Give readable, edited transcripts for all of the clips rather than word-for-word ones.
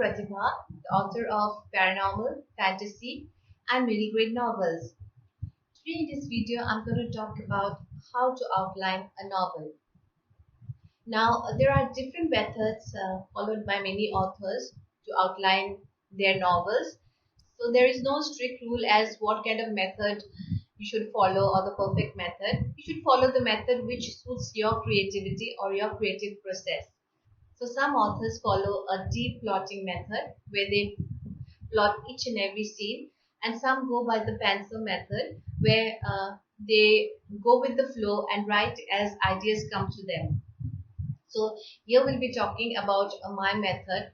Pratibha, the author of paranormal, fantasy, and middle grade novels. Today in this video, I'm going to talk about how to outline a novel. Now, there are different methods followed by many authors to outline their novels. So, there is no strict rule as what kind of method you should follow or the perfect method. You should follow the method which suits your creativity or your creative process. So some authors follow a deep plotting method where they plot each and every scene, and some go by the pencil method where they go with the flow and write as ideas come to them. So here we'll be talking about my method,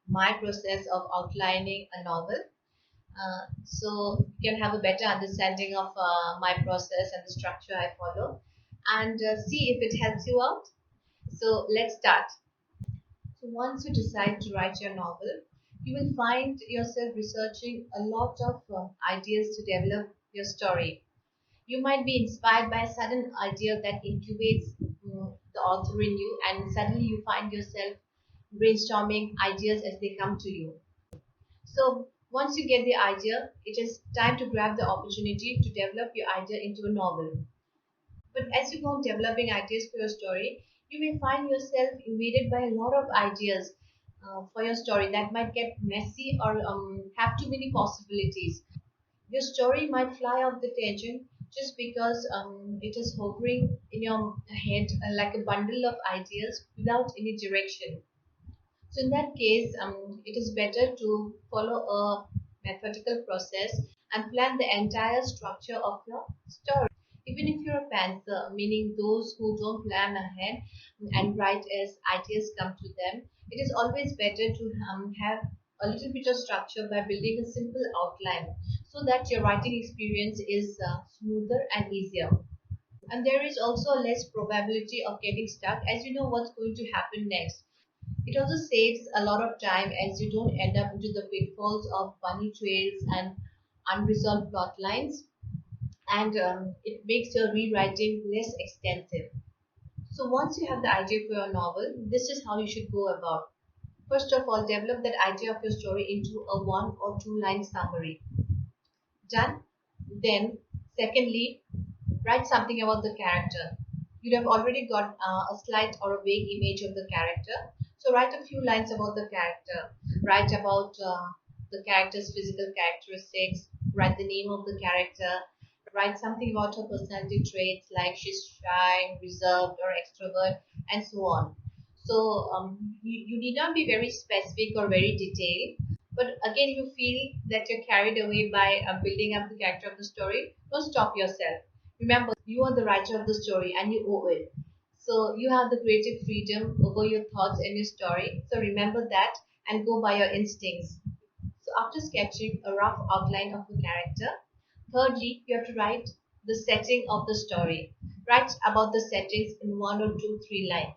my process of outlining a novel. So you can have a better understanding of my process and the structure I follow, and see if it helps you out. So let's start. So once you decide to write your novel, you will find yourself researching a lot of ideas to develop your story. You might be inspired by a sudden idea that incubates the author in you, and suddenly you find yourself brainstorming ideas as they come to you. So once you get the idea, it is time to grab the opportunity to develop your idea into a novel. But as you go on developing ideas for your story, you may find yourself invaded by a lot of ideas for your story that might get messy or have too many possibilities. Your story might fly off the tangent just because it is hovering in your head like a bundle of ideas without any direction. So in that case, it is better to follow a methodical process and plan the entire structure of your story. Even if you're a pantser, meaning those who don't plan ahead and write as ideas come to them, it is always better to have a little bit of structure by building a simple outline so that your writing experience is smoother and easier. And there is also less probability of getting stuck as you know what's going to happen next. It also saves a lot of time as you don't end up into the pitfalls of bunny trails and unresolved plot lines, and it makes your rewriting less extensive. So once you have the idea for your novel, this is how you should go about. First of all, develop that idea of your story into a 1 or 2 line summary. Done? Then, secondly, write something about the character. You'd have already got a slight or a vague image of the character. So write a few lines about the character. Write about the character's physical characteristics. Write the name of the character. Write something about her personality traits like she's shy, reserved, or extrovert, and so on. So you need not be very specific or very detailed. But again, you feel that you're carried away by building up the character of the story. Don't stop yourself. Remember, you are the writer of the story and you owe it. So you have the creative freedom over your thoughts and your story. So remember that and go by your instincts. So after sketching a rough outline of the character, thirdly, you have to write the setting of the story. Write about the settings in 1 or 2, 3 lines.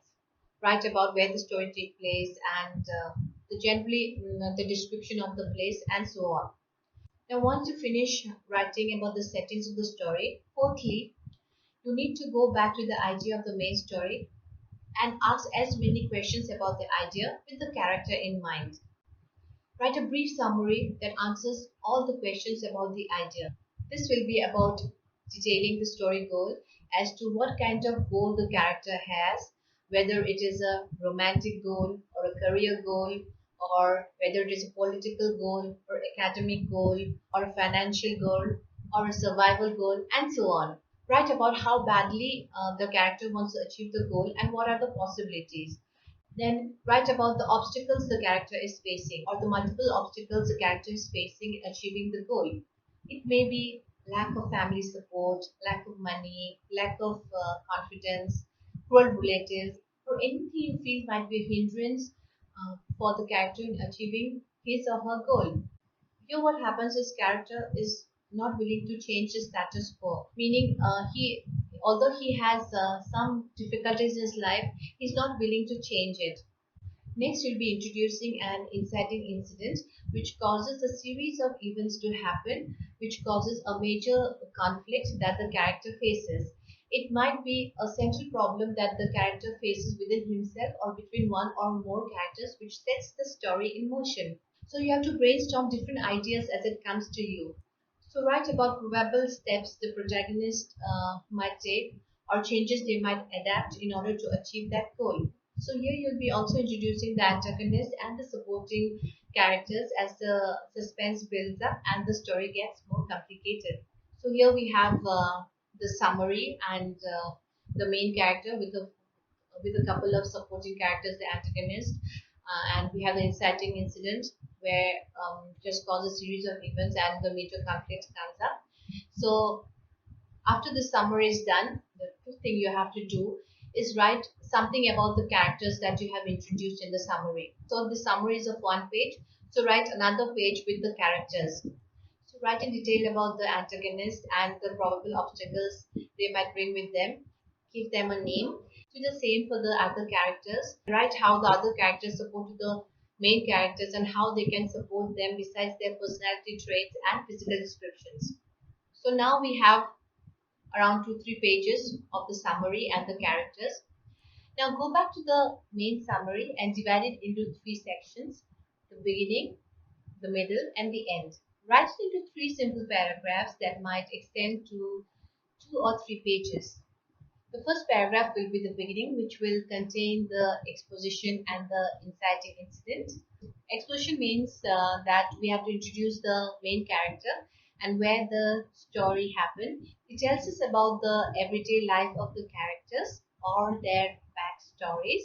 Write about where the story takes place and the description of the place and so on. Now, once you finish writing about the settings of the story, fourthly, you need to go back to the idea of the main story and ask as many questions about the idea with the character in mind. Write a brief summary that answers all the questions about the idea. This will be about detailing the story goal as to what kind of goal the character has, whether it is a romantic goal or a career goal, or whether it is a political goal or academic goal or a financial goal or a survival goal, and so on. Write about how badly the character wants to achieve the goal and what are the possibilities. Then write about the obstacles the character is facing or the multiple obstacles the character is facing in achieving the goal. It may be lack of family support, lack of money, lack of confidence, cruel relatives, or anything you feel might be a hindrance for the character in achieving his or her goal. Here, what happens is character is not willing to change the status quo, meaning although he has some difficulties in his life, he's not willing to change it. Next, we'll be introducing an inciting incident which causes a series of events to happen, which causes a major conflict that the character faces. It might be a central problem that the character faces within himself or between one or more characters, which sets the story in motion. So you have to brainstorm different ideas as it comes to you. So write about probable steps the protagonist might take or changes they might adapt in order to achieve that goal. So here you'll be also introducing the antagonist and the supporting characters as the suspense builds up and the story gets more complicated. So here we have the summary and the main character with a couple of supporting characters, the antagonist, and we have the inciting incident where just cause a series of events and the major conflict comes up. So after the summary is done, the fifth thing you have to do is write something about the characters that you have introduced in the summary. So the summary is of one page. So write another page with the characters. So write in detail about the antagonist and the probable obstacles they might bring with them. Give them a name. Do the same for the other characters. Write how the other characters support the main characters and how they can support them besides their personality traits and physical descriptions. So now we have around 2-3 pages of the summary and the characters. Now go back to the main summary and divide it into three sections: the beginning, the middle, and the end. Write it into three simple paragraphs that might extend to 2 or 3 pages. The first paragraph will be the beginning, which will contain the exposition and the inciting incident. Exposition means that we have to introduce the main character and where the story happened. It tells us about the everyday life of the characters or their backstories.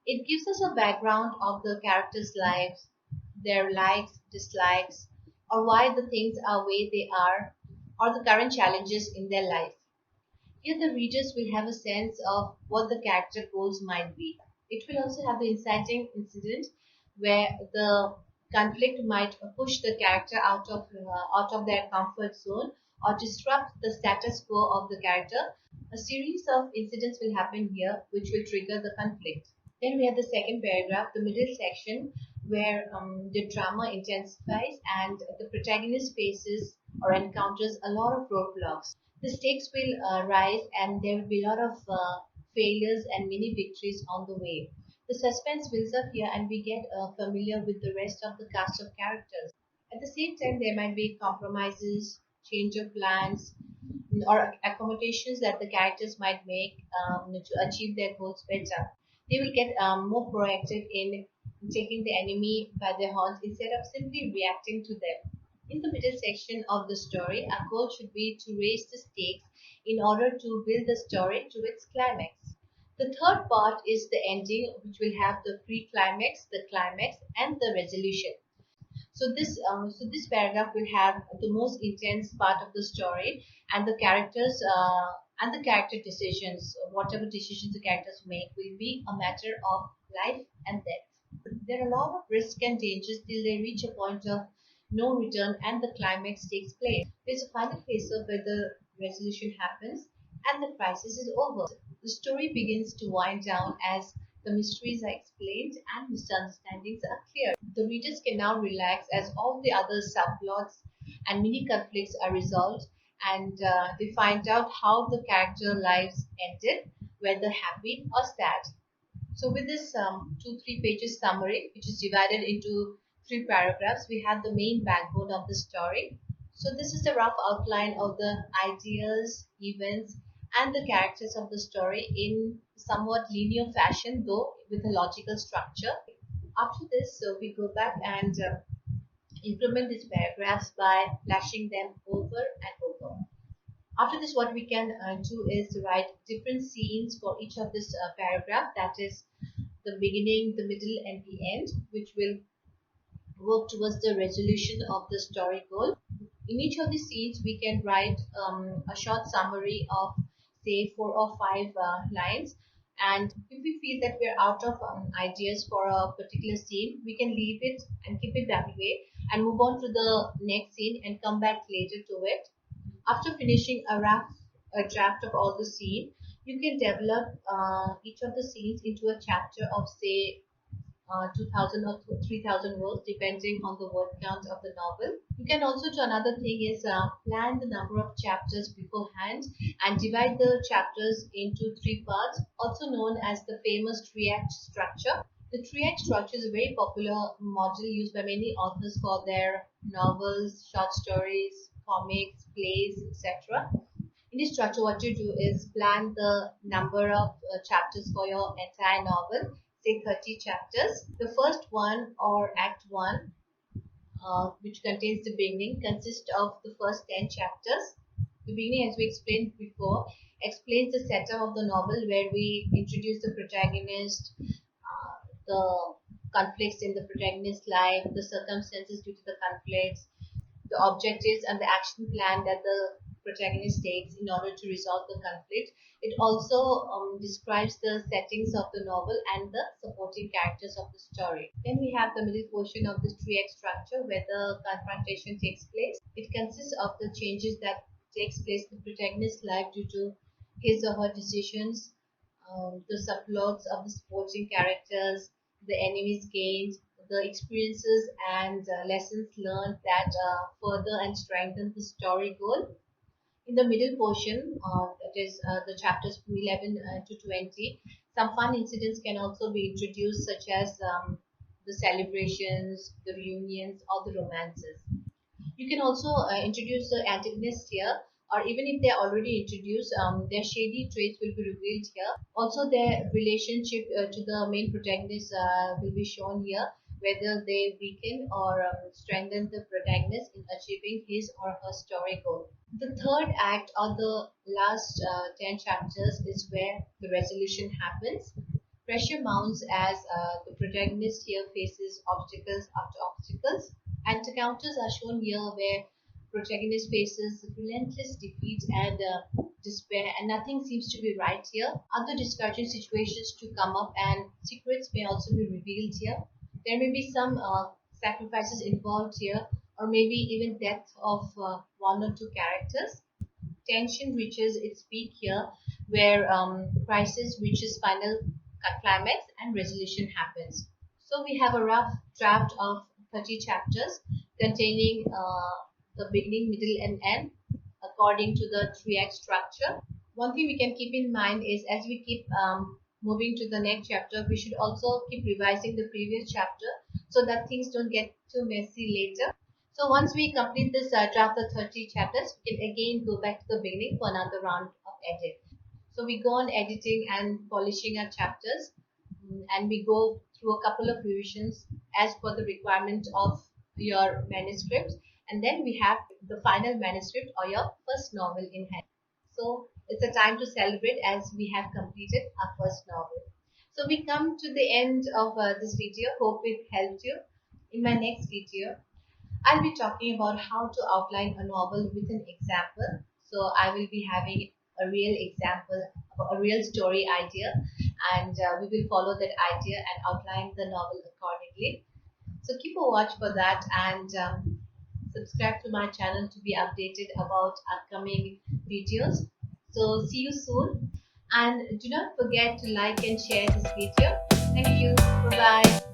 It gives us a background of the characters' lives, their likes, dislikes, or why the things are way they are, or the current challenges in their life. Here, the readers will have a sense of what the character goals might be. It will also have the inciting incident where the conflict might push the character out of their comfort zone or disrupt the status quo of the character. A series of incidents will happen here which will trigger the conflict. Then we have the second paragraph, the middle section, where the drama intensifies and the protagonist faces or encounters a lot of roadblocks. The stakes will rise and there will be a lot of failures and mini victories on the way. The suspense builds up here and we get familiar with the rest of the cast of characters. At the same time, there might be compromises, change of plans, or accommodations that the characters might make to achieve their goals better. They will get more proactive in taking the enemy by the horns instead of simply reacting to them. In the middle section of the story, our goal should be to raise the stakes in order to build the story to its climax. The third part is the ending, which will have the pre-climax, the climax, and the resolution. So this paragraph will have the most intense part of the story and the characters and the character decisions. Whatever decisions the characters make will be a matter of life and death. There are a lot of risks and dangers till they reach a point of no return and the climax takes place. There's a final phase of where the resolution happens and the crisis is over. The story begins to wind down as the mysteries are explained and misunderstandings are cleared. The readers can now relax as all the other subplots and mini conflicts are resolved and they find out how the character lives ended, whether happy or sad. So with this 2-3 pages summary, which is divided into three paragraphs, we have the main backbone of the story. So this is a rough outline of the ideas, events, and the characters of the story in somewhat linear fashion, though with a logical structure. After this, so we go back and increment these paragraphs by flashing them over and over. After this, what we can do is write different scenes for each of this paragraph, that is the beginning, the middle, and the end, which will work towards the resolution of the story goal. In each of the scenes, we can write a short summary of say 4 or 5 lines. And if we feel that we're out of ideas for a particular scene, we can leave it and keep it that way and move on to the next scene and come back later to it. After finishing a draft of all the scene, you can develop each of the scenes into a chapter of say 2,000 or 3,000 words depending on the word count of the novel. You can also do another thing is plan the number of chapters beforehand and divide the chapters into three parts, also known as the famous three-act structure. The three-act structure is a very popular model used by many authors for their novels, short stories, comics, plays, etc. In this structure, what you do is plan the number of chapters for your entire novel, say 30 chapters. The first one or act one, which contains the beginning, consists of the first 10 chapters. The beginning, as we explained before, explains the setup of the novel where we introduce the protagonist, the conflicts in the protagonist's life, the circumstances due to the conflicts, the objectives and the action plan that the protagonist takes in order to resolve the conflict. It also describes the settings of the novel and the supporting characters of the story. Then we have the middle portion of this three-act structure where the confrontation takes place. It consists of the changes that takes place in the protagonist's life due to his or her decisions, the subplots of the supporting characters, the enemies gained, the experiences and lessons learned that further and strengthen the story goal. In the middle portion, that is the chapters from 11 to 20, some fun incidents can also be introduced, such as the celebrations, the reunions, or the romances. You can also introduce the antagonists here, or even if they're already introduced, their shady traits will be revealed here. Also, their relationship to the main protagonist will be shown here, whether they weaken or strengthen the protagonist in achieving his or her story goal. The third act or the last 10 chapters is where the resolution happens. Pressure mounts as the protagonist here faces obstacles after obstacles, and the counters are shown here where protagonist faces relentless defeat and despair, and nothing seems to be right here. Other discouraging situations to come up, and secrets may also be revealed here. There may be some sacrifices involved here, or maybe even death of one or two characters. Tension reaches its peak here, where crisis reaches final climax and resolution happens. So we have a rough draft of 30 chapters containing the beginning, middle, and end according to the three-act structure. One thing we can keep in mind is as we keep moving to the next chapter, we should also keep revising the previous chapter so that things don't get too messy later. So once we complete this draft of 30 chapters, we can again go back to the beginning for another round of edit. So we go on editing and polishing our chapters, and we go through a couple of revisions as per the requirement of your manuscript, and then we have the final manuscript or your first novel in hand. So it's a time to celebrate as we have completed our first novel. So we come to the end of this video. Hope it helped you. In my next video, I'll be talking about how to outline a novel with an example. So I will be having a real example, a real story idea, and we will follow that idea and outline the novel accordingly. So keep a watch for that, and subscribe to my channel to be updated about upcoming videos. So see you soon, and do not forget to like and share this video. Thank you. Bye bye.